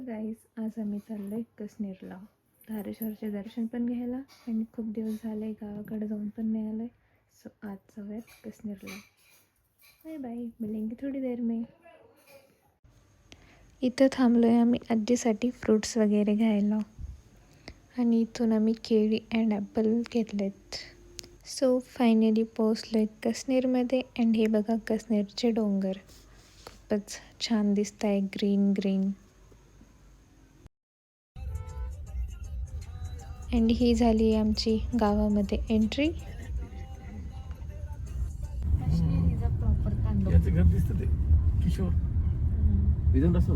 Guys, आज आम्ही चाललो आहे कश्मीरला धारेश्वरचे दर्शन पण घ्यायला आणि खूप दिवस झाले गावाकडे जाऊन पण नाही आलो आहे. सो आज जाऊयात कश्मीरला. बाय बाय, मिलेंगे थोडी देर में. इथं थांबलो आहे आम्ही आजीसाठी फ्रूट्स वगैरे घ्यायला आणि इथून आम्ही केळी अँड ॲपल घेतलेत. सो फायनली पोहोचलो आहे कश्मीरमध्ये. अँड हे बघा कश्मीरचे डोंगर खूपच छान दिसत आहे, ग्रीन ग्रीन. अँड ही झाली आहे आमची गावामध्ये एंट्री. याचं घर दिसतं ते किशोर विजन रस्ता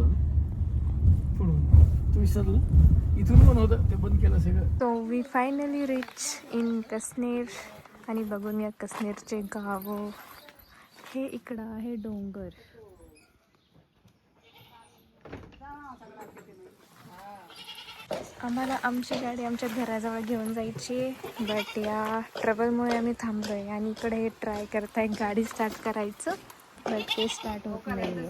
पुढून तू विसरलं इथून पण होतं ते बंद केलं सगळं. So we finally reach in Kashmir. आणि बघून या कश्मीरचे गाव. हे इकडं आहे डोंगर. आम्हाला आमची गाडी आमच्या घराजवळ घेऊन जायची, बट या ट्रबलमुळे आम्ही थांबलो आहे. आणि इकडे हे ट्राय करताय गाडी स्टार्ट करायचं, बट ते स्टार्ट होत नाही.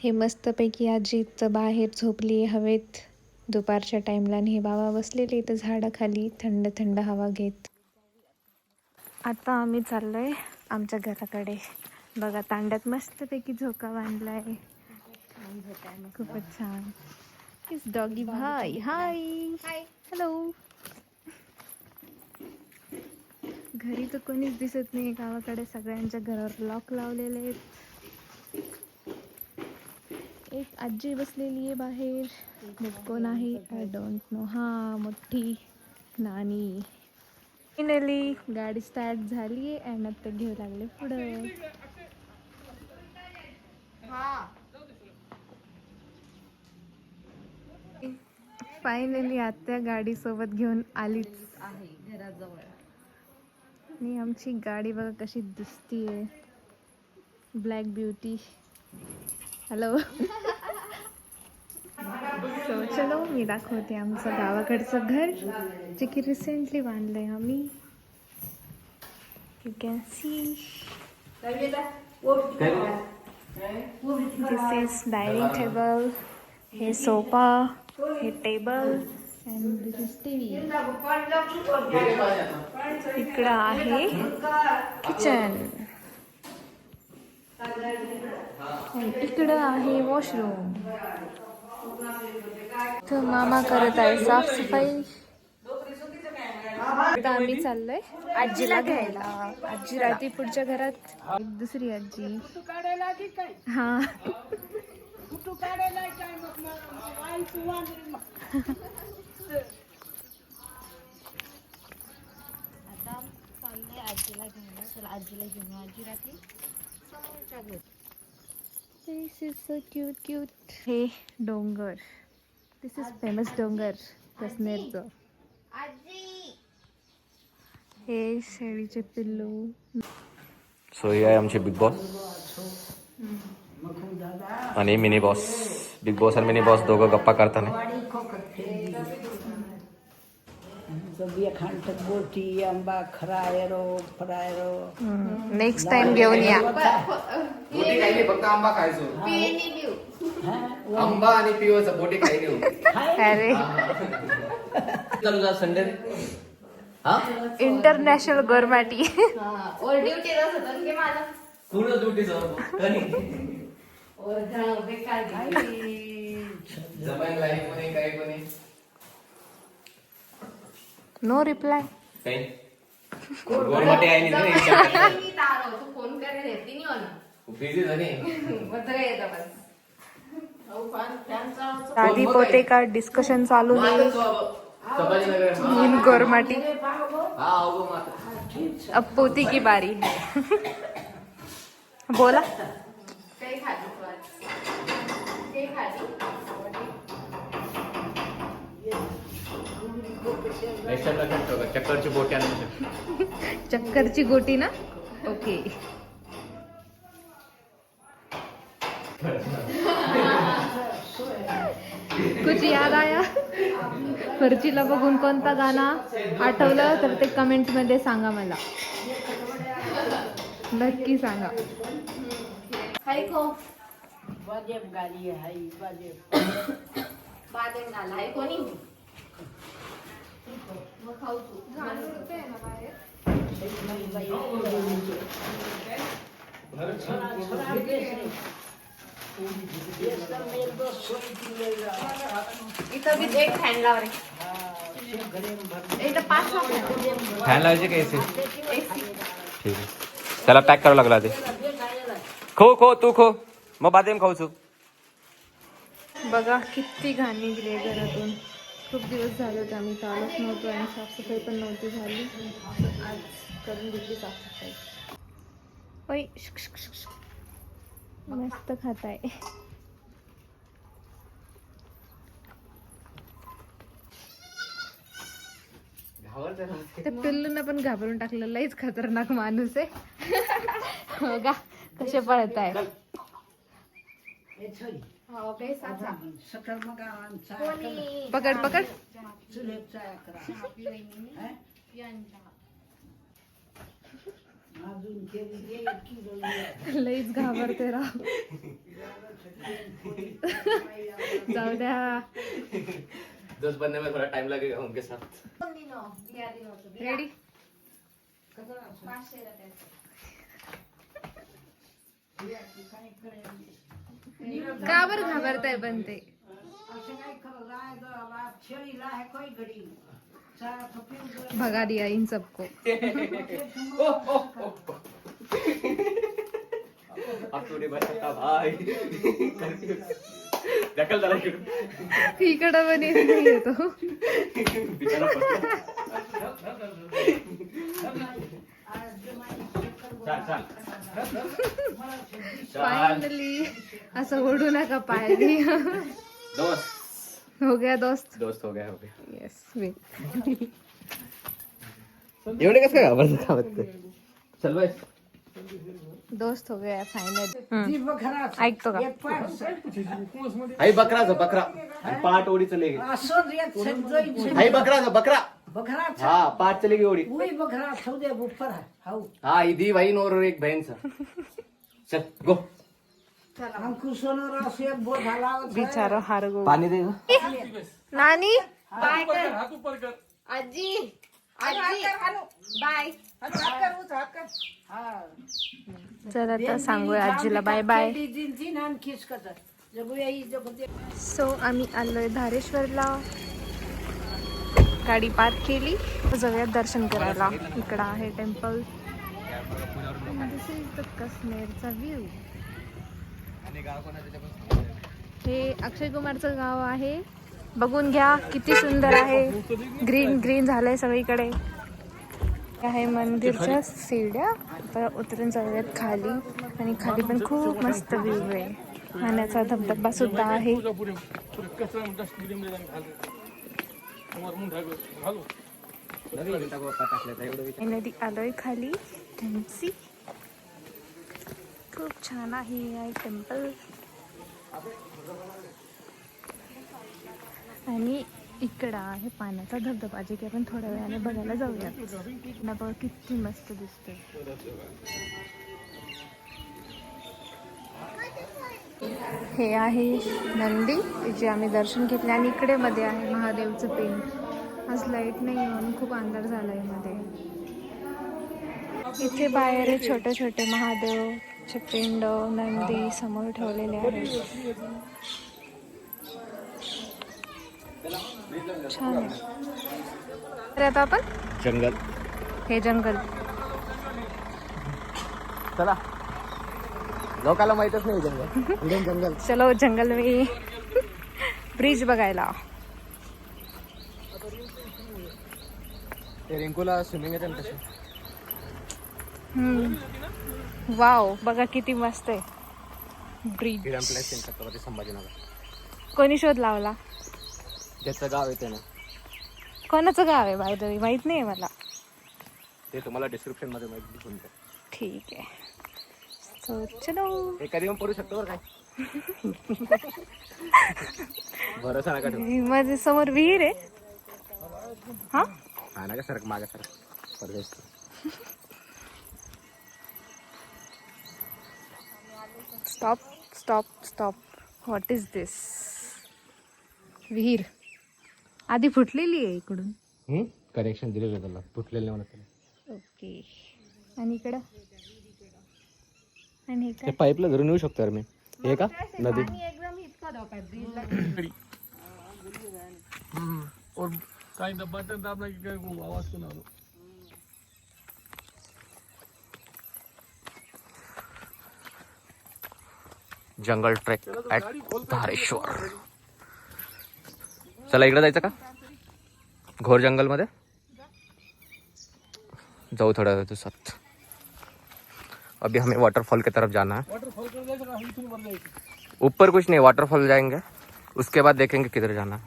हे मस्तपैकी आजी इथं बाहेर झोपली हवेत दुपारच्या टाईमला. आणि हे बाबा बसलेले इथं झाडाखाली थंड थंड हवा घेत. आता आम्ही चाललोय आमच्या घराकडे. बघा, तांड्यात मस्तपैकी झोका बांधलाय, खूपच छान. इस डॉगी भाई, हाय हॅलो. घरी तर कोणीच दिसत नाही गावाकडे, सगळ्यांच्या घरावर लॉक लावलेले आहेत. एक आजी बसलेली आहे बाहेर, बट कोण आहे आय डोंट नो. हा, मोठी नानी. फायनली गाडी स्टार्ट झाली आहे आणि आता घेऊ लागले पुढं. फायनली आत्या गाडी सोबत घेऊन आलीच आहे घराजवळ. आणि आमची गाडी बघा कशी दिसतीये, ब्लॅक ब्युटी. हॅलो. सो चलो, मी दाखवते आमचं गावाकडचं घर, जे की रिसेंटली बांधलंय आम्ही. You can see this is dining table. हे सोफा, हे table and this is TV. इकडं आहे किचन. इकडं आहे वॉशरूम. इथं मामा करत आहे साफसफाई. आता आम्ही चाललोय आजीला घ्यायला. आजी राहते पुढच्या घरात, एक दुसरी आजी. हा. आता चाललोय आजीला घ्यायला. चला आजीला घेऊन, आजी राहते समोरच्या घरी. दिस इज सो क्यूट क्यूट. हे डोंगर, दिस इज फेमस डोंगर कश्मीरचं. हे शेळीचे पिल्लू. सो हे आहे आमचे बिग बॉस आणि मिनी बॉस. बिग बॉस आणि मिनी बॉस दोघं गप्पा करताना. गोटी आंबा खरायरो फरायरो. नेक्स्ट टाइम घेऊन या. बोटी काही नाही, फक्त आंबा खायचो. आंबा आणि पिवायचं, बोटी काही नाही. अरे Sunday international Gormati. No reply. Gormati आहे बिझी झाली. दादी पोते का डिस्कशन चालू है इन गोरमाटी. अब पोती की बारी है. बोला. चक्करची बोटी. चक्करची गोटी ना. ओके. कुछ याद आया? फर्जीला बघून कोणता गाणं आठवलं तर ते कमेंट मध्ये सांगा मला, नक्की सांगा. बादेम गाली आहे बादेम घालाय कोणी मग खाऊ तू इथं बी एक फॅन लावर इथं 5 फॅन लावायचे का एसी? ठीक आहे, त्याला पॅक करावं लागला ते. खो तू खो, मग बादेम खाऊचो. बघा किती घाण निघले घरातून. खूप दिवस झाले होते आम्ही चालत नव्हतो आणि साफसफाई पण नव्हती झाली. आज करून घेतली साफसफाई. ओय शुक, शुक, शुक, शुक. मस्त खाताय. त्या पिल्लूंना पण घाबरून टाकलं. लईच खतरनाक माणूस आहे. हो का कसे पळताय. पकड पकड. लईच घाबरते राव. जाऊ द्या. दोस्त बनने में थोड़ा टाइम लगेगा उनके साथ. रेडी. का बरं घाबरताय पण ते. भगा दिया इन सबको. अब तो नहीं बच सकता भाई. ढकल जरा इकडं पण येतो. बिचारा फसला. चल. फायनली असं ओढू नका पायरी. दोस्त हो गया दोस्त. दोस्त हो गया. येस वे. एवढे कसं काय घाबरत. चल बाय. दोस्त हो गया फायनल. ऐकतो का. आई बकराचा बकरा पाट ओढी चले गई. आई बकरा हाँ पाट चली गई ओढी. हाँ दी भाई और एक बहन सा. चल गो. बिचारा हार गो. पानी देगा. नानी बाय कर. आजी बाय. चला आता सांगूया आजीला बाय बाय. सो आम्ही आलोय धारेश्वरला. गाडी पार्क केली. जाऊयात दर्शन करायला. इकडं आहे टेम्पल. दिस इज द कश्मीरचा व्ह्यू. हे अक्षय कुमारचं गाव आहे. बघून घ्या किती सुंदर आहे. ग्रीन ग्रीन झालंय सगळीकडे. आहे मंदिरच्या सीड्या. आता उतरून जाऊयात खाली. आणि खाली पण खूप मस्त व्ह्यू आहे. पाण्याचा धबधबा सुद्धा आहे. नदी आलोय खाली. त्यांची खूप छान आहे टेम्पल. आणि इकडं आहे पाण्याचा धबधबा जे की आपण थोड्या वेळाने बघायला जाऊयात. ना बघा किती मस्त दिसतोय. हे आहे नंदी जे आम्ही दर्शन घेतले. आणि इकडे मध्ये आहे महादेवचं पिंड. आज लाईट नाही म्हणून खूप अंधार झालाय मध्ये. इथे बाहेर छोटे छोटे महादेवचे पिंड नंदी समोर ठेवलेले आहेत. छान आहे. तर आता आपण जंगल. हे जंगल. चला लोकाला माहितच नाही जंगल. जंगल. चलो जंगल में ब्रिज बघायला. रिंकूला स्विमिंग येते ना तशी. वाव बघा किती मस्त आहे ब्रिज. छत्रपती संभाजीनगर. कोणी शोध लावला. ज्याचं गाव येते ना. कोणाचं गाव आहे बाय द वे माहित नाही मला. ते तुम्हाला डिस्क्रिप्शन मध्ये माहिती देऊन द्या. ठीक आहे. सो चलो. हे कधी पण पडू शकतो बरं काय. भरोसा नका ठेवू. माझ्या समोर विहीर आहे. हा हा नका सरक मागे सरक. परदेश stop stop stop. What is this? विहीर आधी फुटलेली आहे इकडून. कनेक्शन दिलेलं त्याला, तुटलेलं नाही म्हणत. ओके. आणि इकडं आणि हे ते काय? पाईपला धरून येऊ शकतो यार मी. हे का नदी? एकदम इतका धोका. और काही बटन दाबला की काय आवाज पण आलो. जंगल ट्रेक ऍट धारेश्वर. चला इकडे जायचं का? घोर जंगल मध्ये जाऊ थोड्या दिवसात. अभी हमें वाटरफॉल की तरफ जाना है. वॉटरफॉल कर जायचं का इथून वर जायचं? ऊपर कुछ नहीं, वाटरफॉल जाएंगे, उसके बाद देखेंगे किधर जाना है.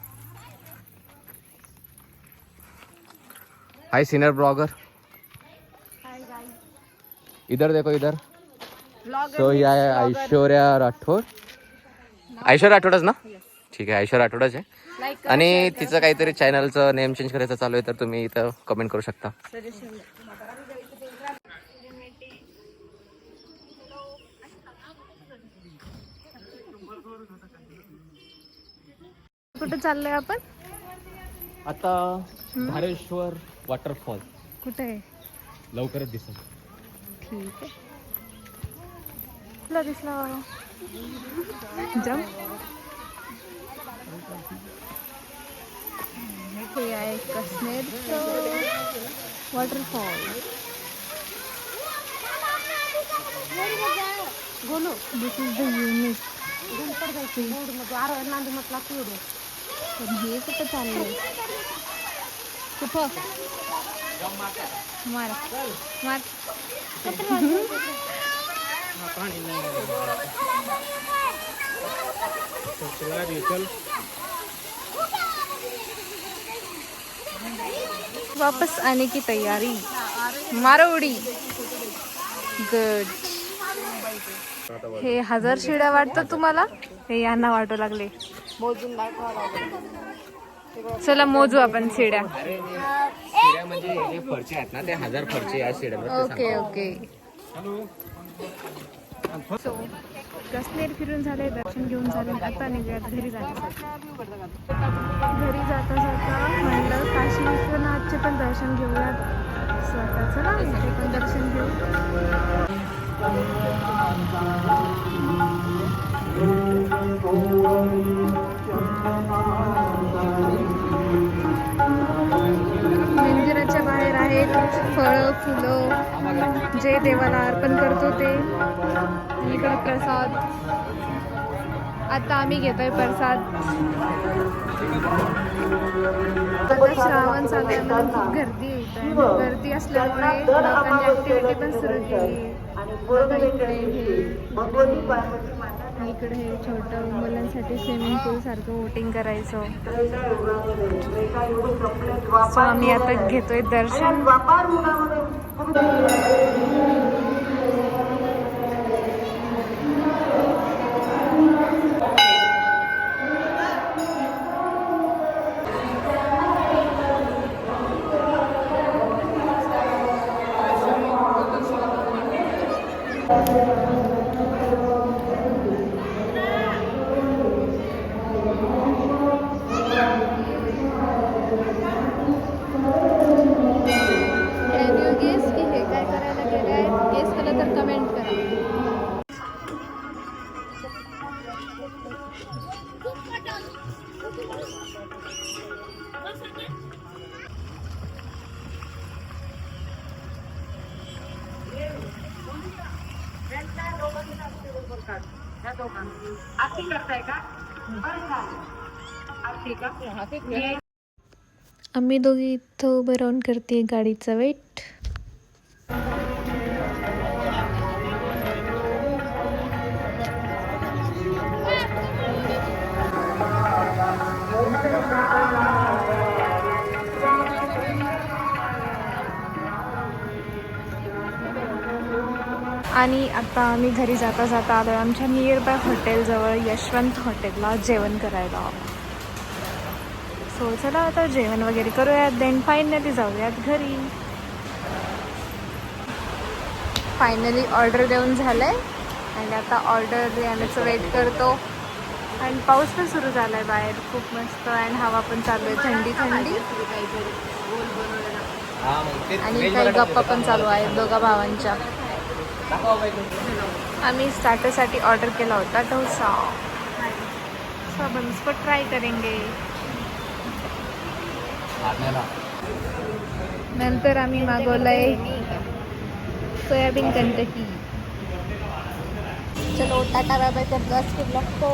हाय सीनियर ब्लॉगर. इधर देखो इधर. तो ये आहे ऐश्वर्या राठोड. ऐश्वर्या राठोडच ना? ठीक आहे, ऐश्वर्या राठोडच आहे. आणि तिचं काहीतरी चॅनलचं नेम चेंज करायचं चालू आहे, तर तुम्ही इथं कमेंट करू शकता. कुठे चाललोय आपण? आता धारेश्वर वॉटरफॉल कुठे आहे? लवकरच दिसेल. ठीक आहे. तुला दिसला बाबा. जम्प. हे आहे कसनेरचं वॉटरफॉल. बोलो. दिस इज द युनिक. पण हे कुठं चाललंय? कुठं? मार मार. वापस आने की तैयारी. मारो उडी. गुड. हे 1000 शिड्या वाटतं तुम्हाला? हे यांना वाटू लागले. चला मोजू आपण शिड्या. शिड्या म्हणजे हे फरचे आहेत ना, ते 1000 फरचे या शिड्या. Okay okay. सो कसनेर फिरून झाले, दर्शन घेऊन झाले. आता निघूयात घरी जाण्यासाठी. घरी जाता जाता म्हणलं काशी विश्वनाथचे पण दर्शन घेऊयात. स्वतःचं ना इथे पण दर्शन घेऊ. मंदिराच्या बाहेर आहेत फळं फुलं जे देवाला अर्पण करतो ते. इकडे प्रसाद. आता आम्ही घेतोय प्रसाद. आता श्रावण चालू आहे म्हणून खूप गर्दी येत आहे. गर्दी असल्यामुळे लोकांनी ऍक्टिव्हिटी पण सुरू केली. इकडे हे छोटं मुलांसाठी स्विमिंग पूल सारखं वोटिंग करायचं. सो आम्ही आता घेतोय दर्शन. आम्ही दोघी इथं उभं राहून करते गाडीचा वेट. आणि आता आम्ही घरी जाता जाता आलो आमच्या नियर बाय हॉटेलजवळ यशवंत हॉटेलला जेवण करायला. सो चला आता जेवण वगैरे करूयात, देन फायनली जाऊयात घरी. फायनली ऑर्डर देऊन झालंय आणि आता ऑर्डर येण्याचं वेट करतो. आणि पाऊस पण सुरू झाला आहे बाहेर खूप मस्त. आणि हवा पण चालू आहे थंडी थंडी. आणि काही गप्पा पण चालू आहेत दोघा भावांच्या. आम्ही स्टार्टरसाठी ऑर्डर केला होता डोसा. सब हम इसको ट्राई करेंगे. नंतर आम्ही मागवलंय सोयाबीन कंटकी. चलो टाटा बाय बाय करतो आज के ब्लॉग को.